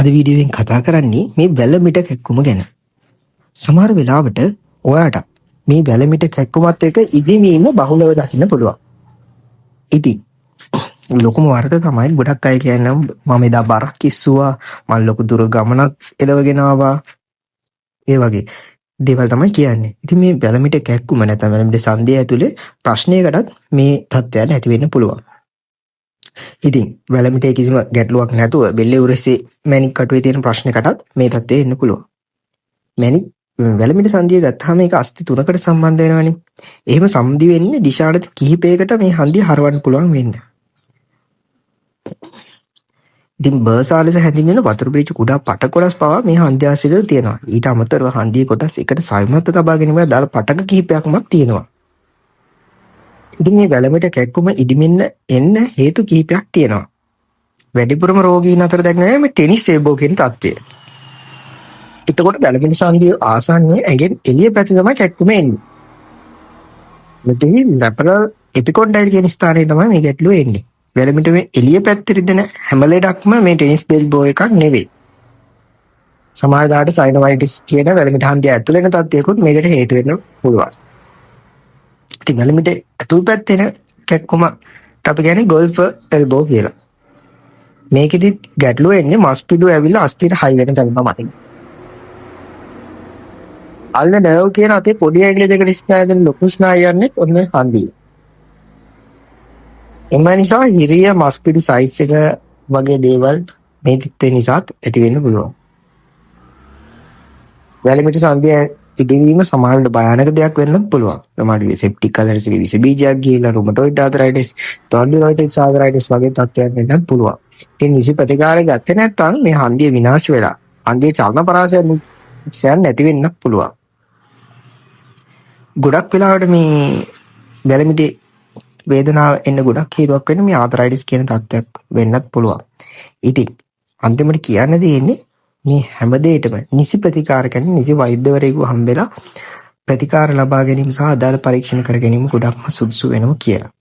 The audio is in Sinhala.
අද වීඩියෝවෙන් කතා කරන්නේ මේ වැලමිට කැක්කුම ගැන. සමහර වෙලාවට ඔයාට මේ වැලමිට කැක්කුමත් එක්ක ඉදිමීම බහුලව දකින්න පුළුවන්. ඉතින් ලොකුම වරද තමයි ගොඩක් අය කියන්නේ මම එදා බරක් කිස්සුවා, මම ලොකු දුර ගමනක් එලවගෙන ආවා. ඒ වගේ දේවල් තමයි කියන්නේ. ඉතින් මේ වැලමිට කැක්කුම නැත්නම් වැලමිට සංදිය ඇතුලේ ප්‍රශ්නයකටත් මේ තත්ත්වයන් ඇති වෙන්න පුළුවන්. ඉතින් වැලමිටේ කිසිම ගැටලුවක් නැතුව බෙල්ලේ උරසේ මැණික් කටුවේ තියෙන ප්‍රශ්නයකටත් මේ තත්ත්වය එන්න පුළුවන්. මැණික් වැලමිට සංදිය ගත්තාම ඒක අස්ති තුනකට සම්බන්ධ වෙනවනේ. එහෙම සම්දි වෙන්නේ දිශානත කිහිපයකට මේ හන්දිය හරවන්න පුළුවන් වෙන්න. ඉතින් බර්සා ලෙස හැඳින්වෙන වතුර බීජ කුඩා පට කොටස් පවා මේ හන්දිය ආශ්‍රිතව තියෙනවා. ඊට අමතරව හන්දියේ කොටස් එකට සයමත්ව තබා ගැනීමට දාල පටක කිහිපයක්මත් තියෙනවා. ඉතින් මේ වැලමිට කැක්කුම ඉදිමින්න එන්න හේතු කිහිපයක් තියෙනවා. වැඩිපුරම රෝගීන් අතර දැක්වෙන්නේ මේ ටෙනිස් එල්බෝ කියන තත්ත්වය. එතකොට වැලමිට සංදිය ආසන්නයේ ඇඟෙන් එළිය පැත්තේ තමයි කැක්කුම එන්නේ. මෙතෙහි ලැපරල් එපිකොන්ඩයිල් කියන ස්ථානයේ තමයි මේ ගැටලුව එන්නේ. වැලමිට මේ එළිය පැත්තේ රිදෙන හැම ලෙඩක්ම මේ ටෙනිස් එල්බෝ එකක් නෙවෙයි. සමහරවිට සයිනොවයිටිස් කියන වැලමිට හන්දිය ඇතුළේ වෙන තත්ත්වයකුත් මේකට හේතු වෙන්න පුළුවන්. ඉතින් වැලමිට ඇතුල් පැත්තේ එන කැක්කුමට අපි කියන්නේ ගෝල්ෆ් එල්බෝ කියලා. මේකෙදි ගැටලුව එන්නේ මස් පිඩු ඇවිල්ලා අස්තියට හයි වෙන තැන තමයි. අල්න නර්ව් කියන අතේ පොඩි ඇඟිලි දෙකට ස්නායුවෙන් ලොකු ස්නායුවන්නේ ඔන්න හන්දිය. එම නිසා හිරිය මස් පිඩු සයිස් එක වගේ දේවල් මේ තත්ත්වේ නිසාත් ඇති වෙන්න පුළුවන්. වැලමිට සංදිය ඉදිවීම සමහරවිට භයානක දෙයක් වෙන්නත් පුළුවන්. සමහරවිට සෙප්ටික් ඇලර්ජි විස බීජයක් ගිහිලා රුමටොයිඩ් ආතරයිටිස්, ස්පොන්ඩිලොයිටිස් ආතරයිටිස් වගේ තත්ත්වයන් වෙන්නත් පුළුවන්. ඒ නිසි ප්‍රතිකාරය ගත්තේ නැත්නම් මේ හන්දිය විනාශ වෙලා හන්දියේ චලන පරාසයන් නැති වෙන්නත් පුළුවන්. ගොඩක් වෙලාවට මේ වැලමිටේ වේදනාව එන්න ගොඩක් හේතුවක් වෙන්නේ මේ ආතරයිටිස් කියන තත්ත්වයක් වෙන්නත් පුළුවන්. ඉතින් අන්තිමට කියන්න දෙන්නේ මේ හැම දෙයකම නිසි ප්‍රතිකාර කියන්නේ නිසි වෛද්‍යවරයෙකු හම්බෙලා ප්‍රතිකාර ලබා ගැනීම සහ අදාළ පරීක්ෂණ කර ගැනීම ගොඩක්ම සුදුසු වෙනවා කියලා.